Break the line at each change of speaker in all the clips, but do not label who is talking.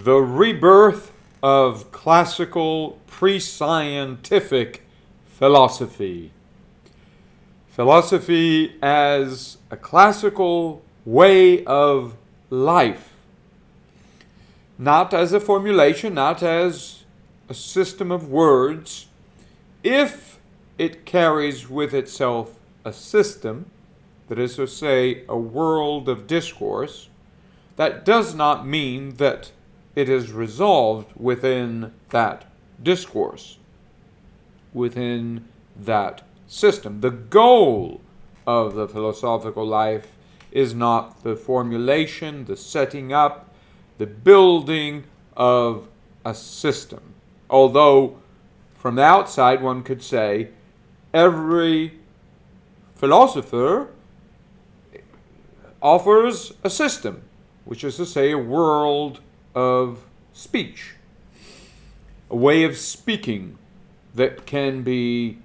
the rebirth of classical pre-scientific philosophy. Philosophy as a classical way of life, not as a formulation, not as a system of words. If it carries with itself a system, that is to say, a world of discourse, that does not mean that it is resolved within that discourse, within that system. The goal of the philosophical life is not the formulation, the setting up, the building of a system. Although, from the outside, one could say every philosopher offers a system, which is to say a world of speech, a way of speaking that can be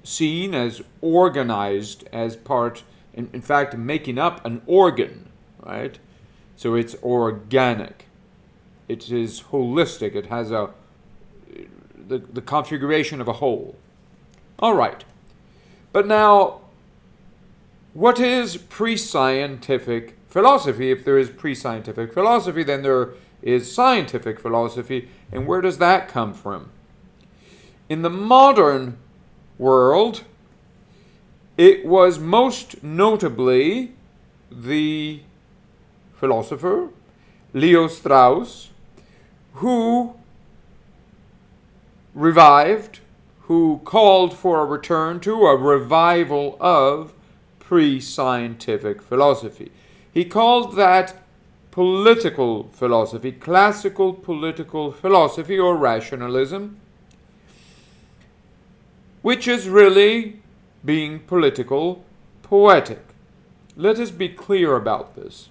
seen as organized as part, in fact, making up an organ, right? So it's organic. It is holistic. It has the configuration of a whole. All right. But now, what is pre-scientific philosophy? If there is pre-scientific philosophy, then there is scientific philosophy. And where does that come from? In the modern world, it was most notably the philosopher Leo Strauss who revived, who called for a return to a revival of pre-scientific philosophy. He called that political philosophy, classical political philosophy, or rationalism, which is really being political poetic. Let us be clear about this.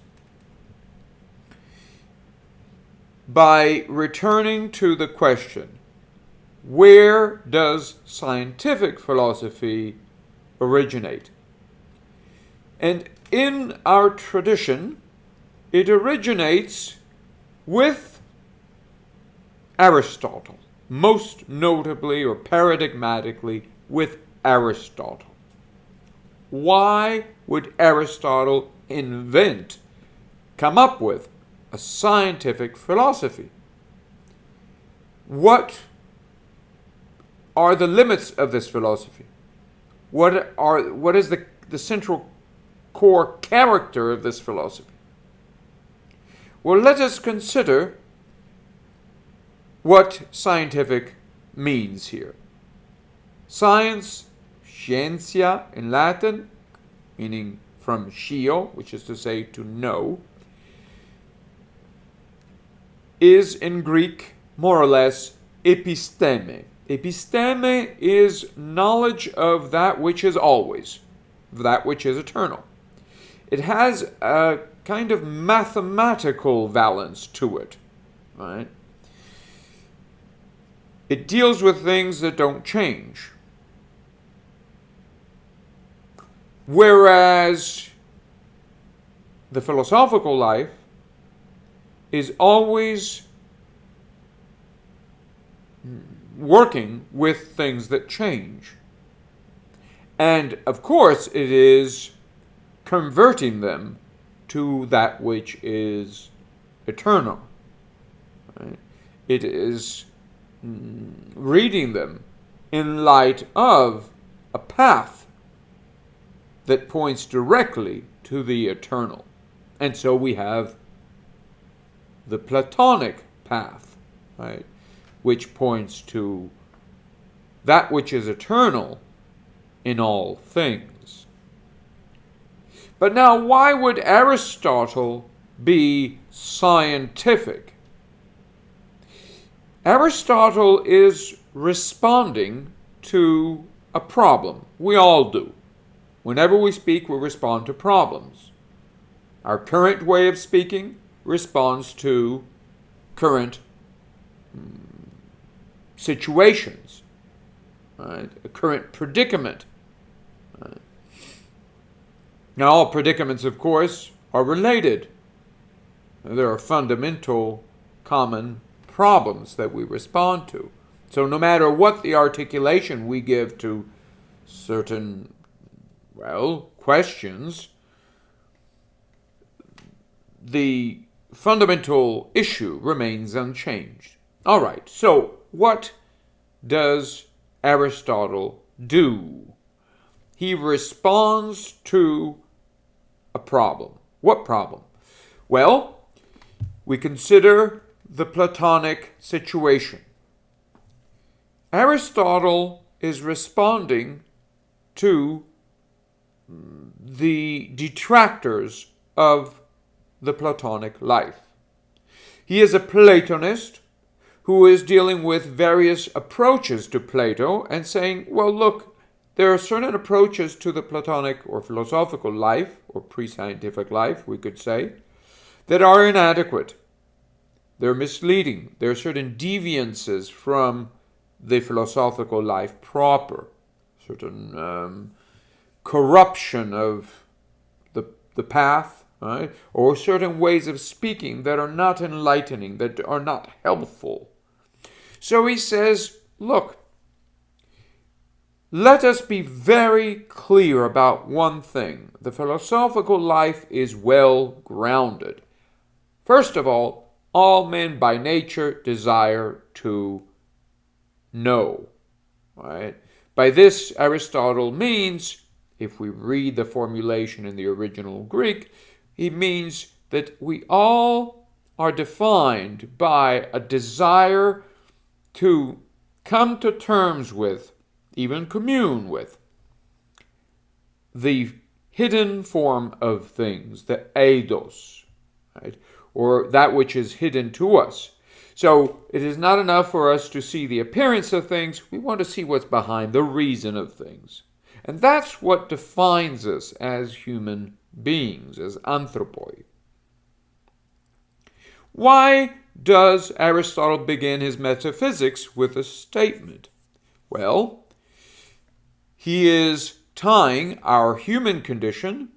By returning to the question, where does scientific philosophy originate? And in our tradition, it originates with Aristotle, most notably or paradigmatically with Aristotle. Why would Aristotle come up with a scientific philosophy? What are the limits of this philosophy? What is the central core character of this philosophy? Well, let us consider what scientific means here. Science, scientia in Latin, meaning from scio, which is to say to know, is in Greek more or less episteme. Episteme is knowledge of that which is always, that which is eternal. It has a kind of mathematical valence to it, right? It deals with things that don't change. Whereas the philosophical life is always working with things that change. And of course, it is converting them to that which is eternal. Right? It is reading them in light of a path that points directly to the eternal. And so we have the Platonic path, right, which points to that which is eternal in all things. But now, why would Aristotle be scientific? Aristotle is responding to a problem. We all do. Whenever we speak, we respond to problems. Our current way of speaking responds to current situations, right? A current predicament. Right? Now, all predicaments, of course, are related. There are fundamental common problems that we respond to. So no matter what the articulation we give to certain, questions, the fundamental issue remains unchanged. All right, so what does Aristotle do? He responds to a problem. What problem? Well, we consider the Platonic situation. Aristotle is responding to the detractors of the Platonic life. He is a Platonist who is dealing with various approaches to Plato and saying, well, look, there are certain approaches to the Platonic or philosophical life, or pre-scientific life, we could say, that are inadequate. They're misleading. There are certain deviances from the philosophical life proper, certain corruption of the path, right? Or certain ways of speaking that are not enlightening, that are not helpful. So he says, look, let us be very clear about one thing. The philosophical life is well grounded. First of all men by nature desire to know. Right? By this, Aristotle means, if we read the formulation in the original Greek, he means that we all are defined by a desire to come to terms with, even commune with, the hidden form of things, the eidos, right? Or that which is hidden to us. So it is not enough for us to see the appearance of things. We want to see what's behind the reason of things. And that's what defines us as human beings, as anthropoi. Why does Aristotle begin his metaphysics with a statement? Well, he is tying our human condition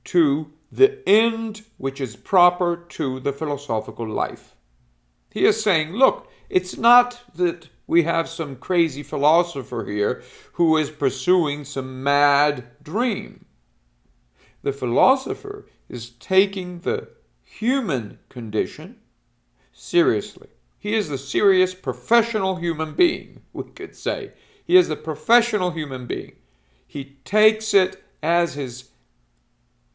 to the end which is proper to the philosophical life. He is saying, look, it's not that we have some crazy philosopher here who is pursuing some mad dream. The philosopher is taking the human condition seriously. He is the serious professional human being, we could say. He is the professional human being. He takes it as his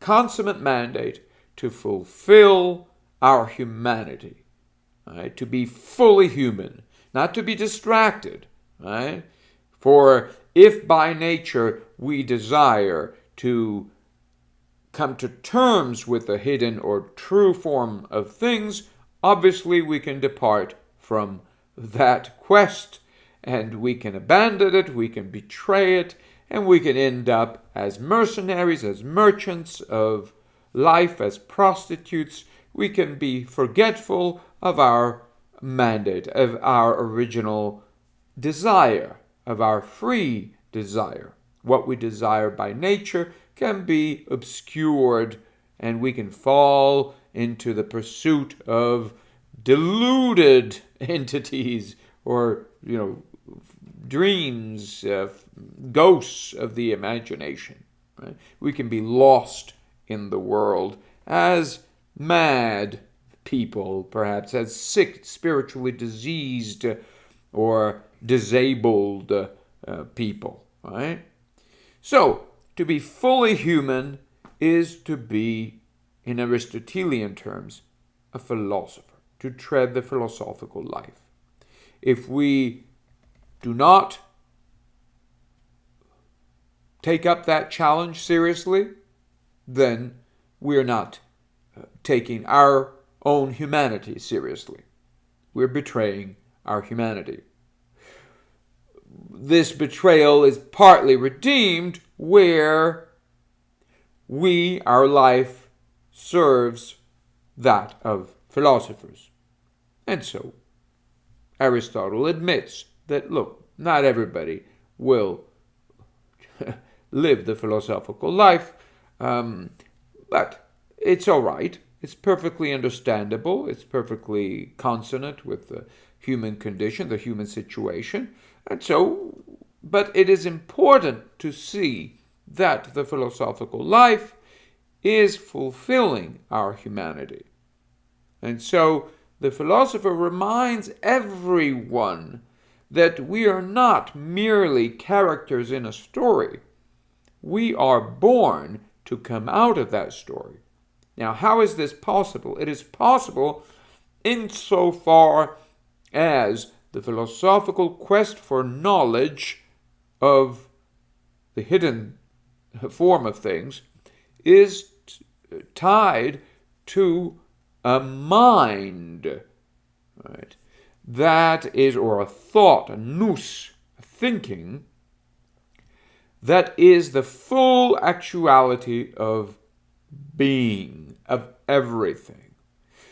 consummate mandate to fulfill our humanity, right? To be fully human, not to be distracted, right? For if by nature we desire to come to terms with the hidden or true form of things, obviously we can depart from that quest and we can abandon it, we can betray it, and we can end up as mercenaries, as merchants of life, as prostitutes. We can be forgetful of our mandate, of our original desire, of our free desire. What we desire by nature can be obscured, and we can fall into the pursuit of deluded entities or, dreams, ghosts of the imagination. Right? We can be lost in the world as mad people, perhaps as sick, spiritually diseased or disabled people. Right? So, to be fully human is to be, in Aristotelian terms, a philosopher, to tread the philosophical life. If we do not take up that challenge seriously, then we're not taking our own humanity seriously. We're betraying our humanity. This betrayal is partly redeemed where our life serves that of philosophers. And so Aristotle admits that, look, not everybody will live the philosophical life, but it's all right. It's perfectly understandable. It's perfectly consonant with the human condition, the human situation. And so, but it is important to see that the philosophical life is fulfilling our humanity. And so the philosopher reminds everyone that we are not merely characters in a story. We are born to come out of that story. Now, how is this possible? It is possible insofar as the philosophical quest for knowledge of the hidden form of things is tied to a mind, right? That is, or a thought, a nous, a thinking, that is the full actuality of being, of everything.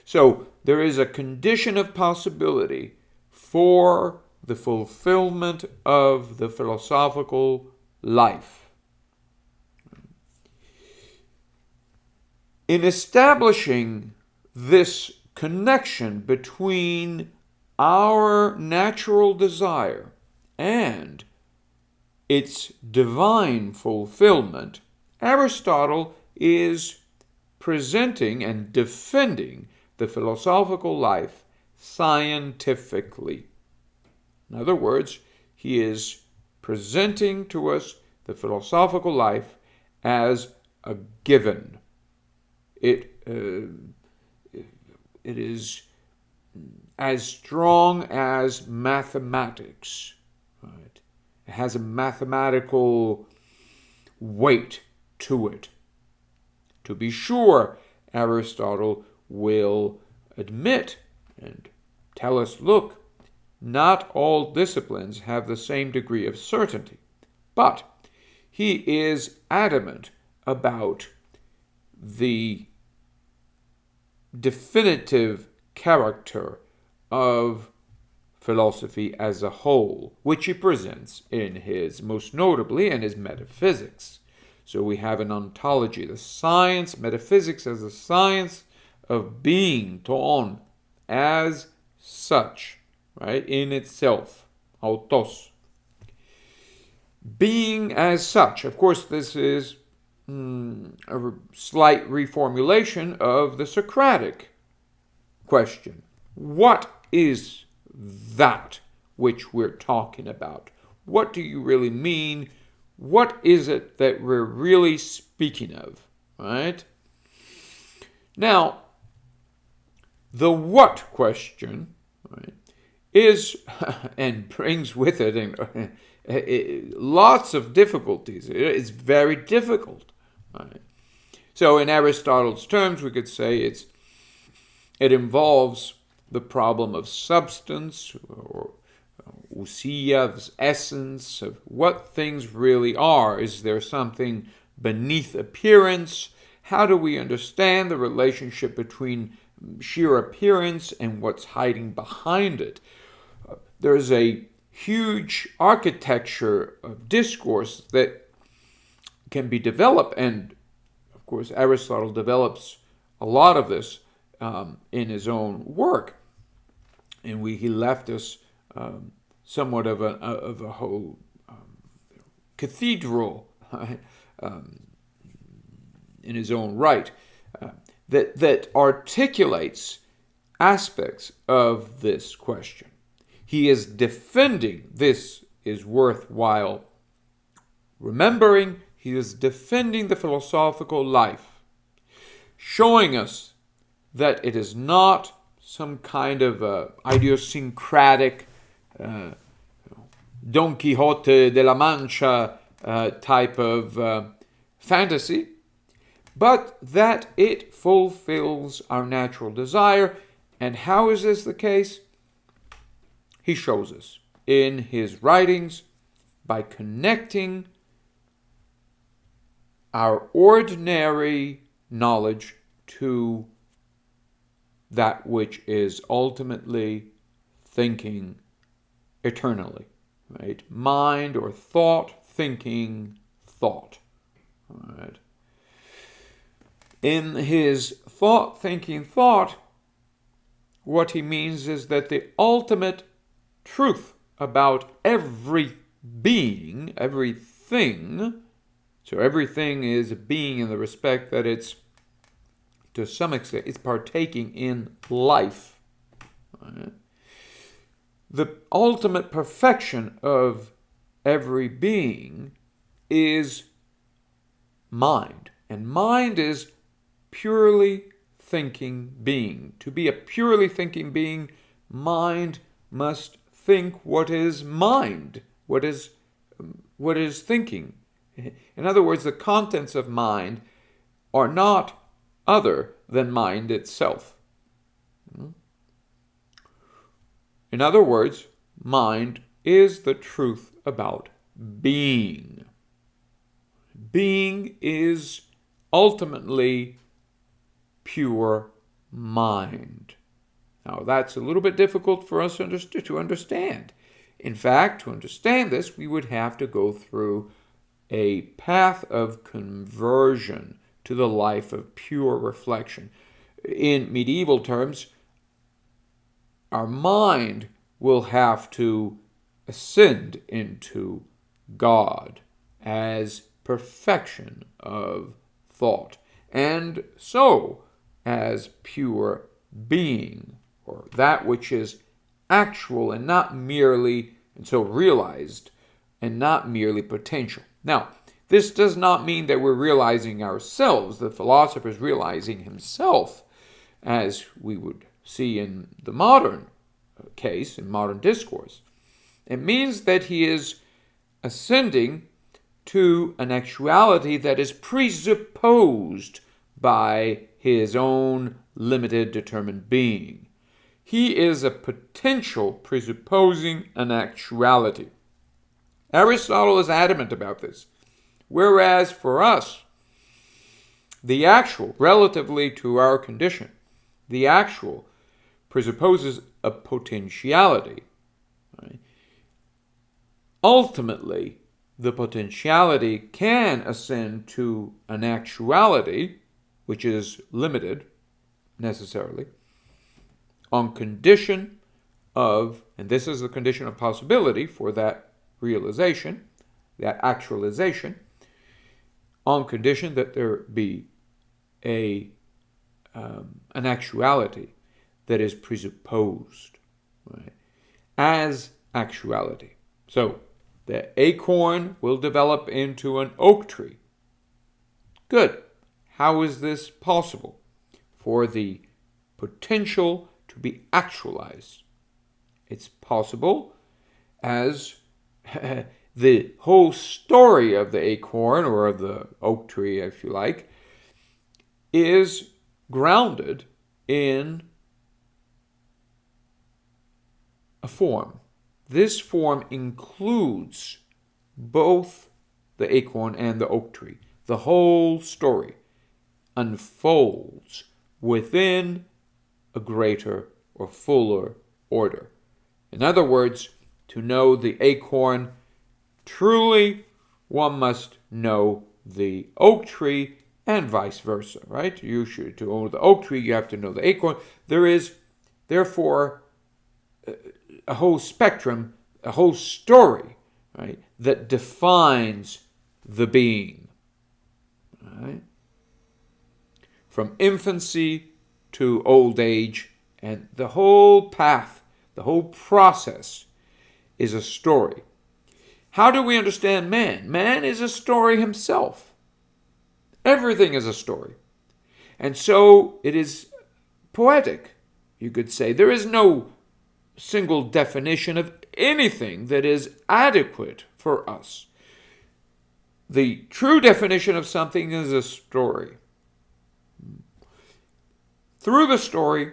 So there is a condition of possibility for the fulfillment of the philosophical life. In establishing this connection between our natural desire and its divine fulfillment, Aristotle is presenting and defending the philosophical life scientifically. In other words, he is presenting to us the philosophical life as a given. It is as strong as mathematics. Right? It has a mathematical weight to it. To be sure, Aristotle will admit and tell us, look, not all disciplines have the same degree of certainty. But he is adamant about the definitive character of philosophy as a whole, which he presents in his, most notably, in his metaphysics. So we have an ontology, the science, metaphysics as a science of being, ton, as such, right, in itself, autos. Being as such, of course, this is a slight reformulation of the Socratic question. What is that which we're talking about? What do you really mean? What is it that we're really speaking of, right? Now, the what question, right, is, and brings with it lots of difficulties. It's very difficult. Right? So in Aristotle's terms, we could say it involves the problem of substance, or ousia, essence, of what things really are. Is there something beneath appearance? How do we understand the relationship between sheer appearance and what's hiding behind it? There's a huge architecture of discourse that can be developed, and of course Aristotle develops a lot of this in his own work, and he left us somewhat of a whole cathedral in his own right that articulates aspects of this question. He is defending, this is worthwhile remembering, he is defending the philosophical life, showing us that it is not some kind of idiosyncratic Don Quixote de la Mancha type of fantasy, but that it fulfills our natural desire. And how is this the case? He shows us in his writings by connecting our ordinary knowledge to that which is ultimately thinking eternally, right? Mind or thought, thinking, thought. All right. In his thinking thought, what he means is that the ultimate truth about every being, everything, so everything is a being in the respect that it's, to some extent, it's partaking in life. Right? The ultimate perfection of every being is mind. And mind is purely thinking being. To be a purely thinking being, mind must think what is mind, what is thinking. In other words, the contents of mind are not other than mind itself. In other words, mind is the truth about being. Being is ultimately pure mind. Now, that's a little bit difficult for us to understand. In fact, to understand this, we would have to go through a path of conversion to the life of pure reflection. In medieval terms, our mind will have to ascend into God as perfection of thought, and so as pure being, or that which is actual and not merely, and so realized, and not merely potential. Now, this does not mean that we're realizing ourselves. The philosopher is realizing himself, as we would see in the modern case, in modern discourse. It means that he is ascending to an actuality that is presupposed by his own limited, determined being. He is a potential presupposing an actuality. Aristotle is adamant about this. Whereas for us, the actual, relatively to our condition, the actual presupposes a potentiality. Right? Ultimately, the potentiality can ascend to an actuality, which is limited, necessarily, on condition of, and this is the condition of possibility for that realization, that actualization, on condition that there be an actuality that is presupposed, right, as actuality. So the acorn will develop into an oak tree. Good. How is this possible? For the potential to be actualized. It's possible as the whole story of the acorn, or of the oak tree, if you like, is grounded in a form. This form includes both the acorn and the oak tree. The whole story unfolds within a greater or fuller order. In other words, to know the acorn truly, one must know the oak tree, and vice versa, right? To know the oak tree, you have to know the acorn. There is, therefore, a whole spectrum, a whole story, right, that defines the being, right? From infancy to old age, and the whole path, the whole process is a story. How do we understand man? Man is a story himself. Everything is a story. And so it is poetic, you could say. There is no single definition of anything that is adequate for us. The true definition of something is a story. Through the story,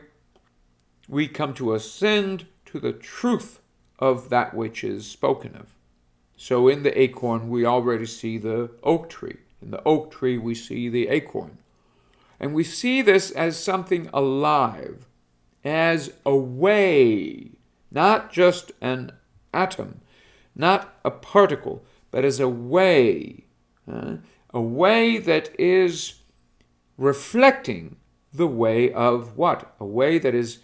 we come to ascend to the truth of that which is spoken of. So in the acorn, we already see the oak tree. In the oak tree, we see the acorn. And we see this as something alive, as a way, not just an atom, not a particle, but as a way that is reflecting the way of what? A way that is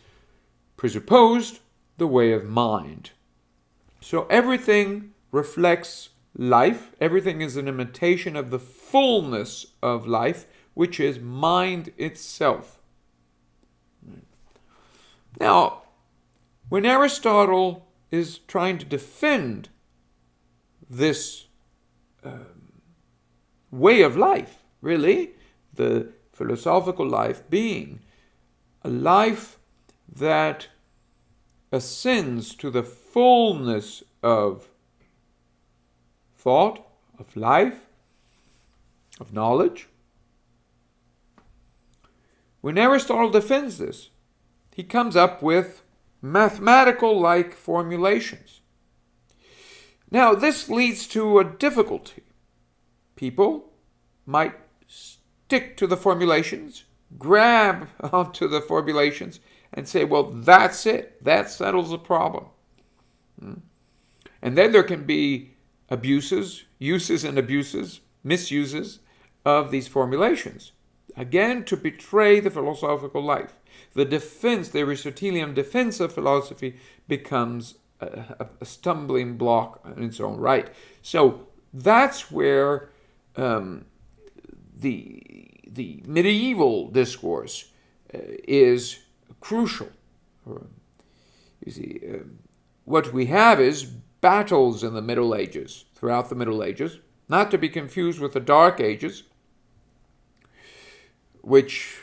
presupposed the way of mind. So everything reflects life. Everything is an imitation of the fullness of life, which is mind itself. Now, when Aristotle is trying to defend this way of life, really, the philosophical life being a life that ascends to the fullness of thought, of life, of knowledge. When Aristotle defends this, he comes up with mathematical-like formulations. Now, this leads to a difficulty. People might stick to the formulations, grab onto the formulations, and say, well, that's it. That settles the problem. And then there can be abuses, uses and abuses, misuses of these formulations. Again, to betray the philosophical life. The defense, the Aristotelian defense of philosophy becomes a stumbling block in its own right. So that's where the medieval discourse is crucial. You see, what we have is battles in the Middle Ages, throughout the Middle Ages, not to be confused with the Dark Ages, which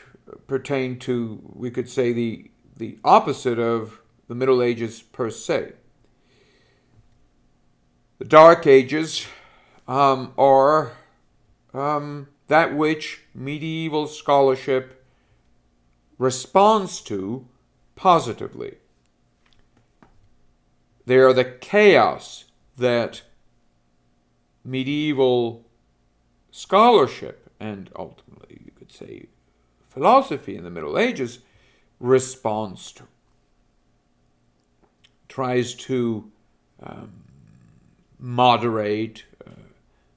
pertain to, we could say, the opposite of the Middle Ages per se. The Dark Ages are that which medieval scholarship responds to positively. They are the chaos that medieval scholarship, and ultimately you could say philosophy in the Middle Ages, responds to. Tries to moderate,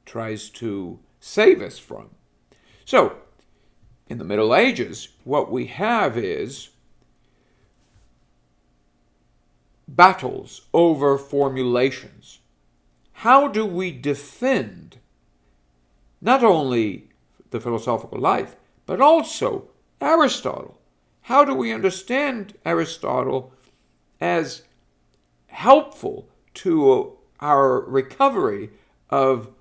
tries to save us from. So, in the Middle Ages, what we have is battles over formulations. How do we defend not only the philosophical life, but also Aristotle? How do we understand Aristotle as helpful to our recovery of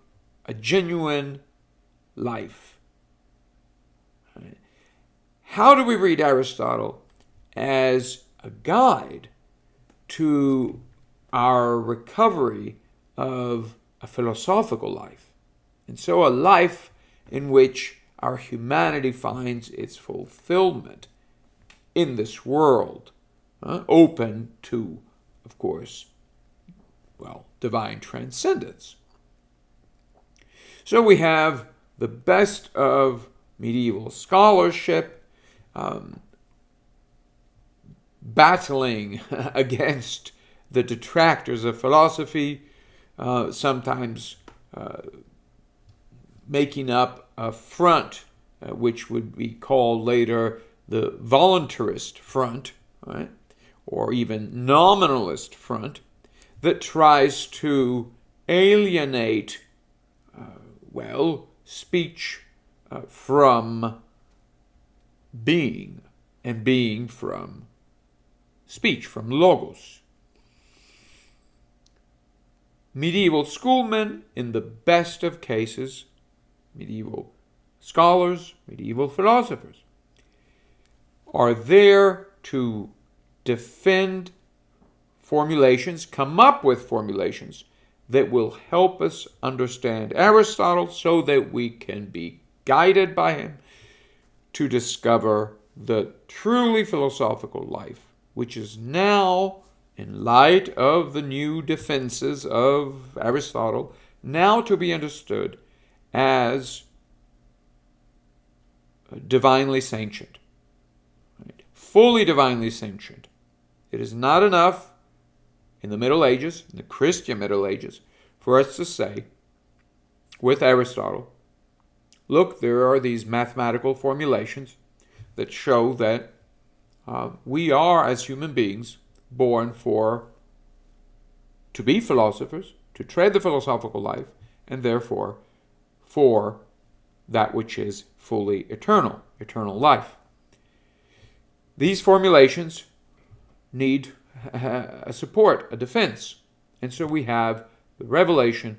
a genuine life? How do we read Aristotle as a guide to our recovery of a philosophical life? And so a life in which our humanity finds its fulfillment in this world, open to, of course, divine transcendence. So we have the best of medieval scholarship battling against the detractors of philosophy, sometimes making up a front which would be called later the voluntarist front, right? Or even nominalist front, that tries to alienate, speech from being, and being from speech, from logos. Medieval schoolmen, in the best of cases, medieval scholars, medieval philosophers, are there to defend formulations, come up with formulations that will help us understand Aristotle so that we can be guided by him to discover the truly philosophical life, which is now, in light of the new defenses of Aristotle, now to be understood as divinely sentient, right? Fully divinely sentient. It is not enough in the Middle Ages, in the Christian Middle Ages, for us to say, with Aristotle, look, there are these mathematical formulations that show that we are, as human beings, born to be philosophers, to tread the philosophical life, and therefore for that which is fully eternal, eternal life. These formulations need a support, a defense. And so we have the revelation,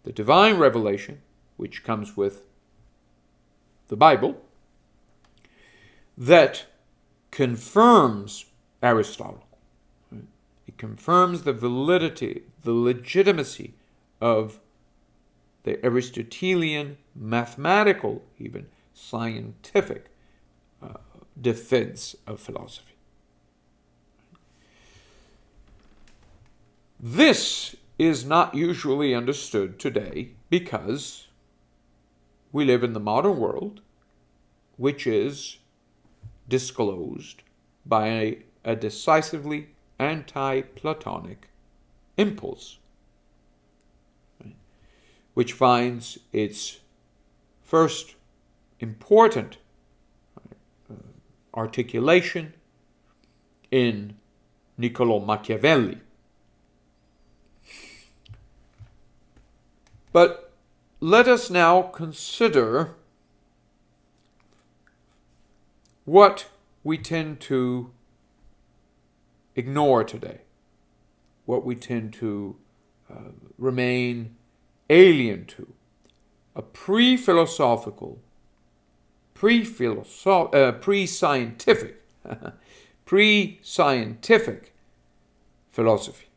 the divine revelation, which comes with the Bible, that confirms Aristotle. It confirms the validity, the legitimacy of the Aristotelian, mathematical, even scientific defense of philosophy. This is not usually understood today because we live in the modern world, which is disclosed by a decisively anti-Platonic impulse, which finds its first important articulation in Niccolò Machiavelli. But let us now consider what we tend to ignore today, what we tend to remain alien to, a pre-philosophical, pre-scientific, pre-scientific philosophy.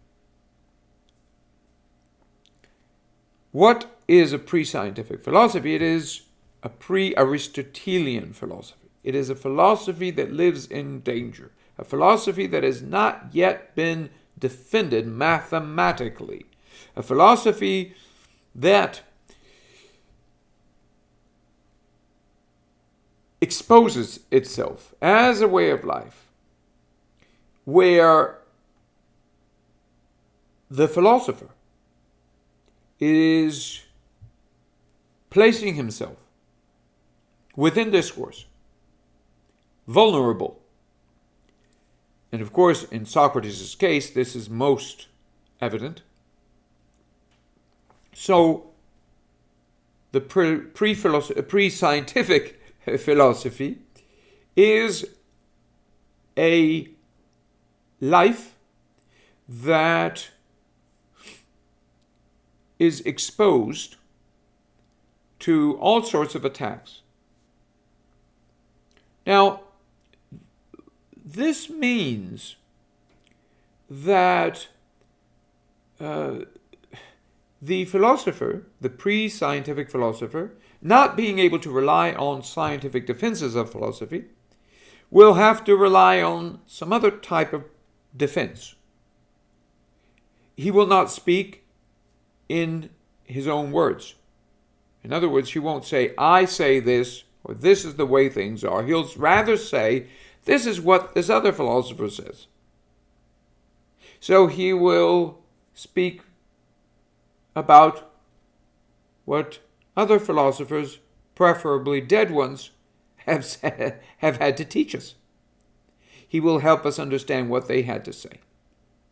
What is a pre-scientific philosophy? It is a pre-Aristotelian philosophy. It is a philosophy that lives in danger, a philosophy that has not yet been defended mathematically, a philosophy that exposes itself as a way of life where the philosopher is placing himself within discourse, vulnerable. And of course, in Socrates' case, this is most evident. So, the pre-scientific philosophy is a life that is exposed to all sorts of attacks. Now, this means that the philosopher, the pre-scientific philosopher, not being able to rely on scientific defenses of philosophy, will have to rely on some other type of defense. He will not speak in his own words. In other words, he won't say, I say this, or this is the way things are. He'll rather say, this is what this other philosopher says. So he will speak about what other philosophers, preferably dead ones, have had to teach us. He will help us understand what they had to say.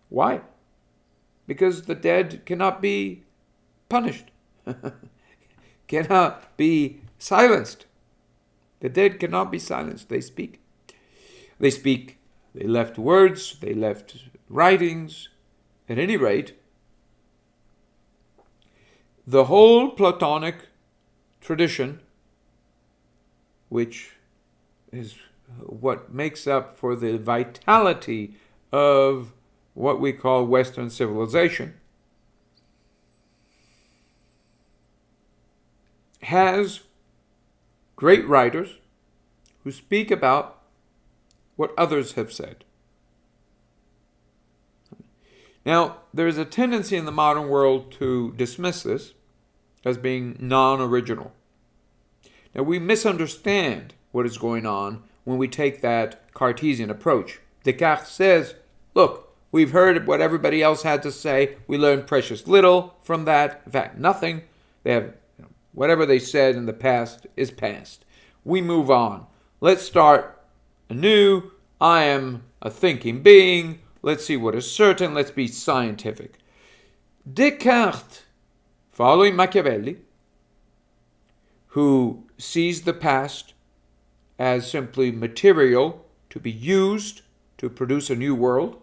Why? Because the dead cannot be punished, cannot be silenced. The dead cannot be silenced. They speak. They speak. They left words. They left writings. At any rate, the whole Platonic tradition, which is what makes up for the vitality of what we call Western civilization, has great writers who speak about what others have said. Now, there is a tendency in the modern world to dismiss this as being non-original. Now, we misunderstand what is going on when we take that Cartesian approach. Descartes says, look, we've heard what everybody else had to say. We learned precious little from that. In fact, nothing. They have Whatever they said in the past is past. We move on. Let's start anew. I am a thinking being. Let's see what is certain. Let's be scientific. Descartes, following Machiavelli, who sees the past as simply material to be used to produce a new world,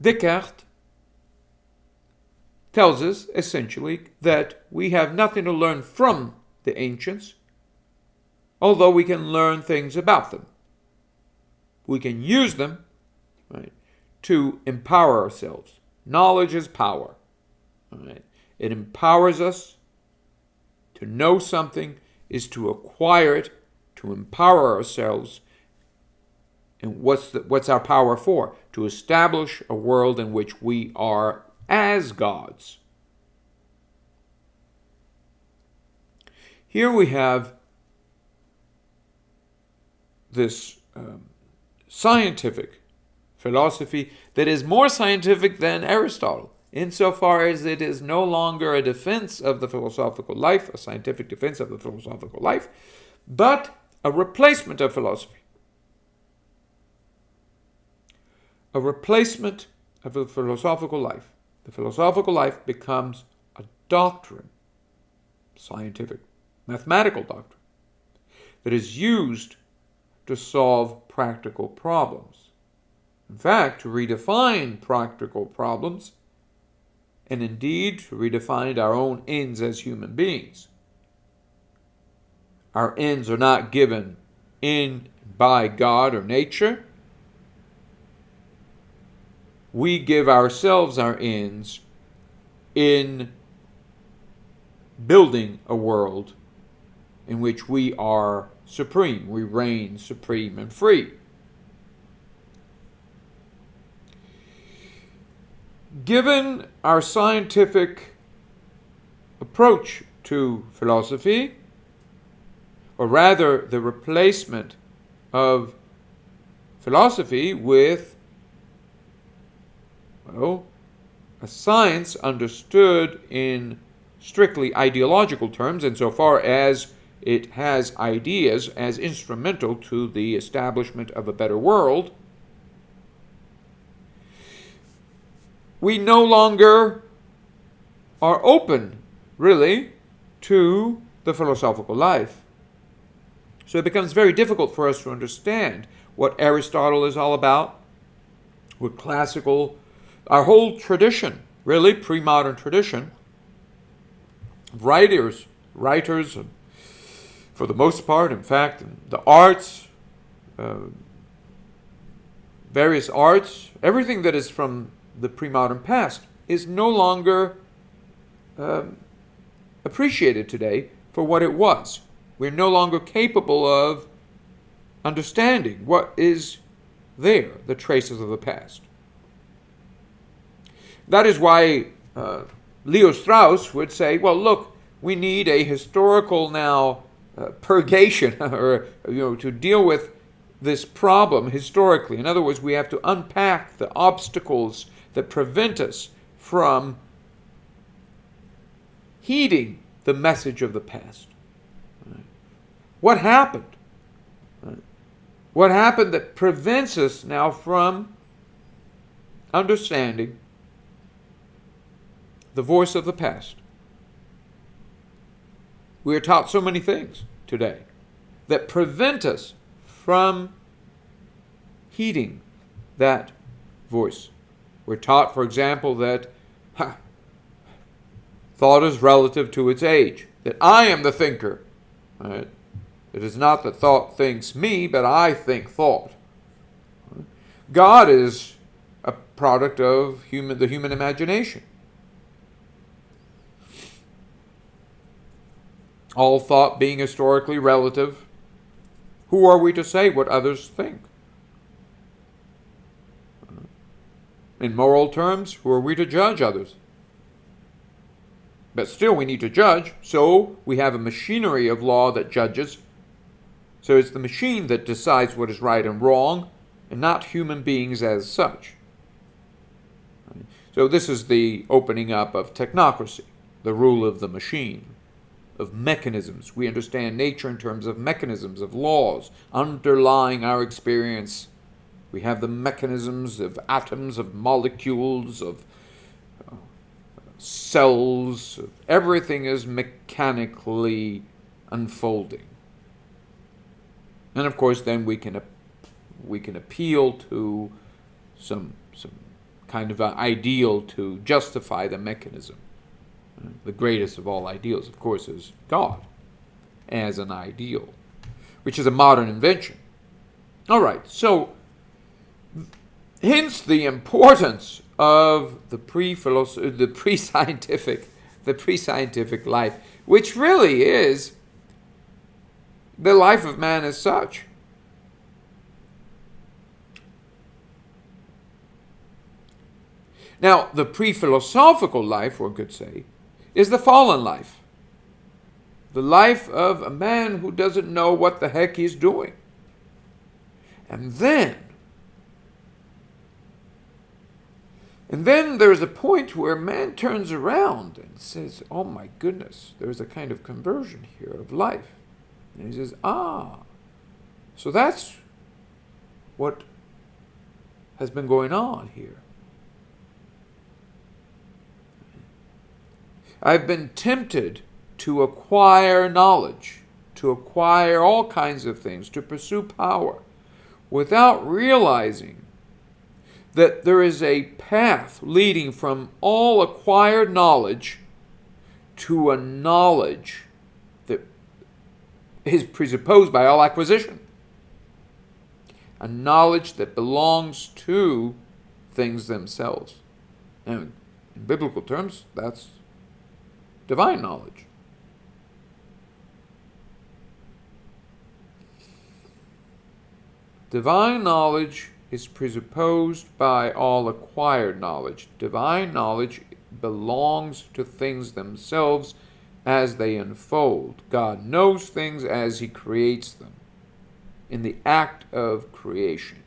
Descartes tells us essentially that we have nothing to learn from the ancients, although we can learn things about them. We can use them, right, to empower ourselves. Knowledge is power. Right? It empowers us. To know something is to acquire it, to empower ourselves. And what's our power for? To establish a world in which we are as gods. Here we have this scientific philosophy that is more scientific than Aristotle, insofar as it is no longer a defense of the philosophical life, a scientific defense of the philosophical life, but a replacement of philosophy. A replacement of the philosophical life. The philosophical life becomes a doctrine, scientific, mathematical doctrine, that is used to solve practical problems. In fact, to redefine practical problems, and indeed to redefine our own ends as human beings. Our ends are not given in by God or nature. We give ourselves our ends in building a world in which we are supreme. We reign supreme and free. Given our scientific approach to philosophy, or rather the replacement of philosophy with, well, a science understood in strictly ideological terms, insofar as it has ideas as instrumental to the establishment of a better world, we no longer are open, really, to the philosophical life. So it becomes very difficult for us to understand what Aristotle is all about, what classical, our whole tradition, really, pre-modern tradition, writers, for the most part, in fact, the arts, various arts, everything that is from the pre-modern past is no longer appreciated today for what it was. We're no longer capable of understanding what is there, the traces of the past. That is why Leo Strauss would say, well, look, we need a historical now purgation, or to deal with this problem historically. In other words, we have to unpack the obstacles that prevent us from heeding the message of the past. What happened? What happened that prevents us now from understanding the voice of the past? We are taught so many things today that prevent us from heeding that voice. We're taught, for example, that thought is relative to its age, that I am the thinker. Right? It is not that thought thinks me, but I think thought. God is a product of the human imagination. All thought being historically relative, who are we to say what others think? In moral terms, who are we to judge others? But still we need to judge, so we have a machinery of law that judges. So it's the machine that decides what is right and wrong, and not human beings as such. So this is the opening up of technocracy, the rule of the machine, of mechanisms. We understand nature in terms of mechanisms, of laws underlying our experience. We have the mechanisms of atoms, of molecules, of cells. Everything is mechanically unfolding. And of course, then we can appeal to some kind of an ideal to justify the mechanism. The greatest of all ideals, of course, is God as an ideal, which is a modern invention. All right, so hence the importance of the pre-scientific life, which really is the life of man as such. Now, the pre-philosophical life, one could say, is the fallen life. The life of a man who doesn't know what the heck he's doing. And then there's a point where man turns around and says, oh my goodness, there's a kind of conversion here of life. And he says, so that's what has been going on here. I've been tempted to acquire knowledge, to acquire all kinds of things, to pursue power, without realizing that there is a path leading from all acquired knowledge to a knowledge that is presupposed by all acquisition. A knowledge that belongs to things themselves. And in biblical terms, that's divine knowledge. Divine knowledge is presupposed by all acquired knowledge. Divine knowledge belongs to things themselves as they unfold. God knows things as He creates them, in the act of creation.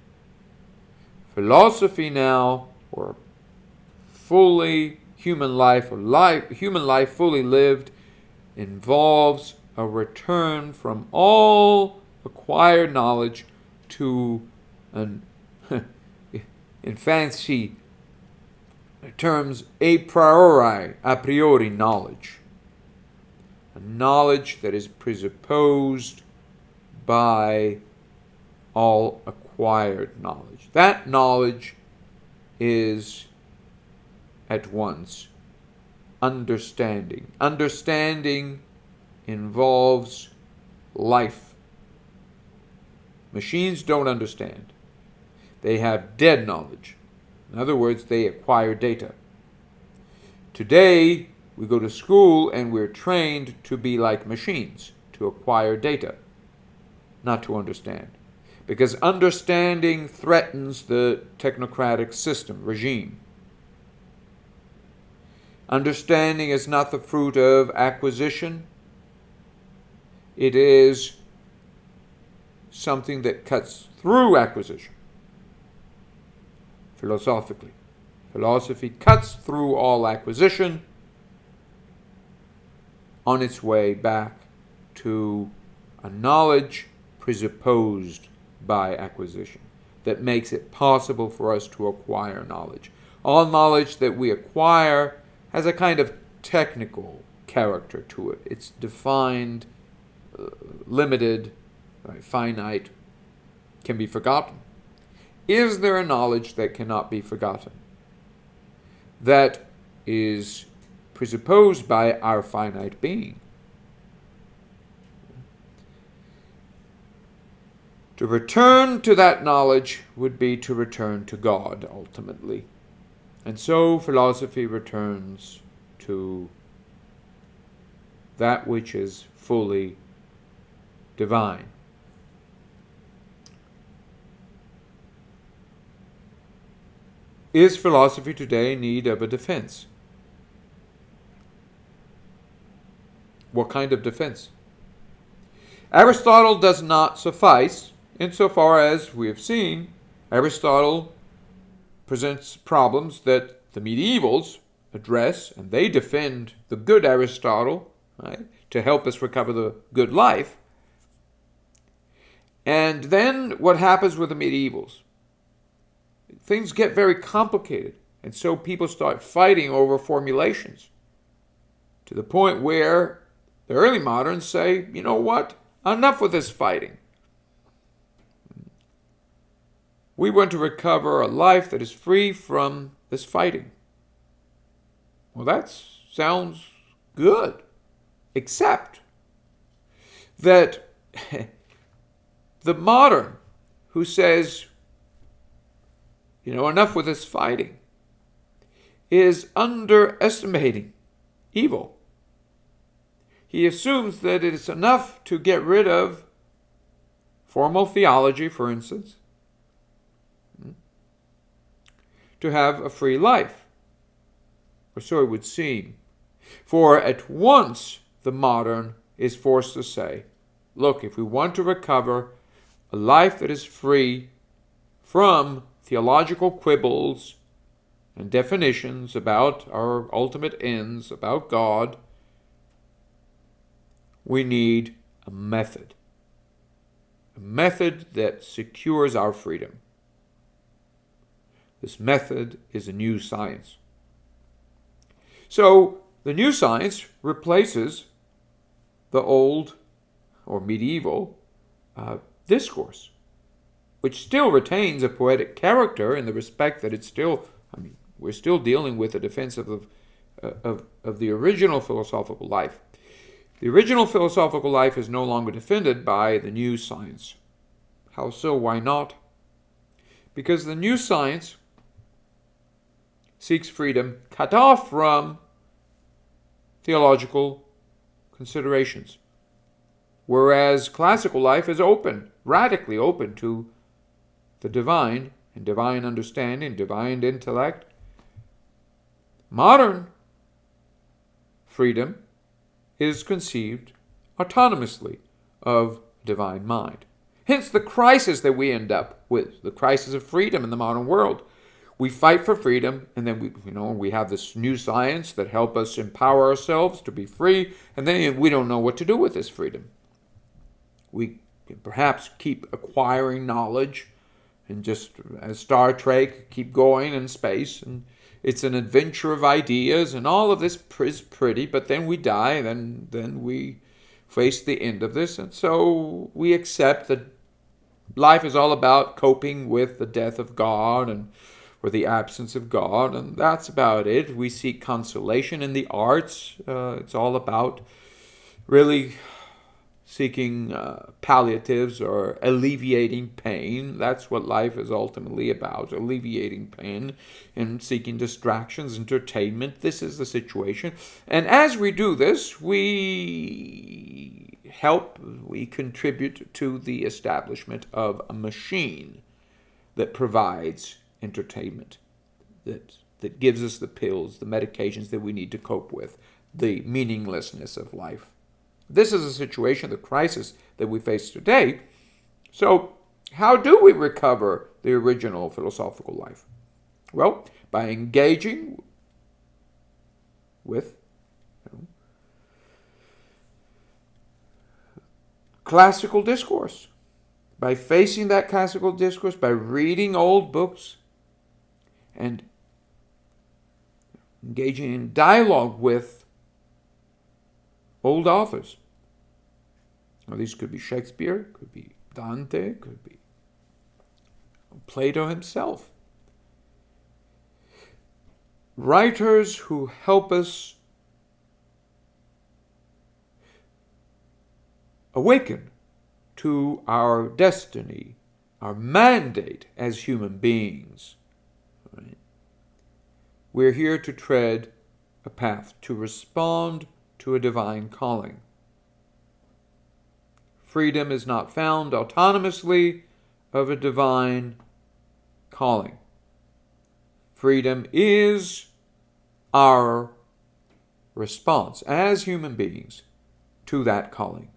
Philosophy now, or fully human life fully lived, involves a return from all acquired knowledge to an, in fancy terms, a priori knowledge. A knowledge that is presupposed by all acquired knowledge. That knowledge is at once understanding. Understanding involves life. Machines don't understand. They have dead knowledge. In other words, they acquire data. Today, we go to school and we're trained to be like machines, to acquire data, not to understand. Because understanding threatens the technocratic system, regime. Understanding is not the fruit of acquisition. It is something that cuts through acquisition. Philosophically. Philosophy cuts through all acquisition on its way back to a knowledge presupposed by acquisition that makes it possible for us to acquire knowledge. All knowledge that we acquire has a kind of technical character to it. It's defined, limited, finite, can be forgotten. Is there a knowledge that cannot be forgotten? That is presupposed by our finite being. To return to that knowledge would be to return to God, ultimately. And so philosophy returns to that which is fully divine. Is philosophy today in need of a defense? What kind of defense? Aristotle does not suffice, insofar as we have seen, Aristotle presents problems that the medievals address, and they defend the good Aristotle, right, to help us recover the good life. And then what happens with the medievals? Things get very complicated, and so people start fighting over formulations to the point where the early moderns say, you know what, enough with this fighting. We want to recover a life that is free from this fighting. Well, that sounds good, except that the modern who says, you know, enough with this fighting, is underestimating evil. He assumes that it is enough to get rid of formal theology, for instance, to have a free life, or so it would seem. For at once the modern is forced to say, look, if we want to recover a life that is free from theological quibbles and definitions about our ultimate ends, about God, we need a method that secures our freedom. This method is a new science. So the new science replaces the old or medieval discourse, which still retains a poetic character in the respect that it's still, we're still dealing with the defense of the original philosophical life. The original philosophical life is no longer defended by the new science. How so? Why not? Because the new science seeks freedom cut off from theological considerations, whereas classical life is open, radically open to the divine and divine understanding, divine intellect. Modern freedom is conceived autonomously of divine mind. Hence the crisis that we end up with, the crisis of freedom in the modern world. We fight for freedom, and then we have this new science that help us empower ourselves to be free, and then we don't know what to do with this freedom. We perhaps keep acquiring knowledge, and just as Star Trek, keep going in space, and it's an adventure of ideas, and all of this is pretty, but then we die, and then we face the end of this, and so we accept that life is all about coping with the death of God or the absence of God, and that's about it. We seek consolation in the arts. It's all about really seeking palliatives or alleviating pain. That's what life is ultimately about, alleviating pain and seeking distractions, entertainment. This is the situation. And as we do this, we contribute to the establishment of a machine that provides entertainment, that gives us the pills, the medications that we need to cope with the meaninglessness of life. This is a situation, the crisis that we face today. So how do we recover the original philosophical life? Well, by engaging with classical discourse, by facing that classical discourse, by reading old books, and engaging in dialogue with old authors. Now, these could be Shakespeare, could be Dante, could be Plato himself. Writers who help us awaken to our destiny, our mandate as human beings. Right? We're here to tread a path, to respond to a divine calling. Freedom is not found autonomously of a divine calling. Freedom is our response as human beings to that calling.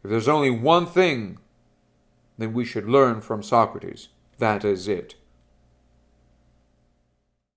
If there's only one thing that we should learn from Socrates, that is it.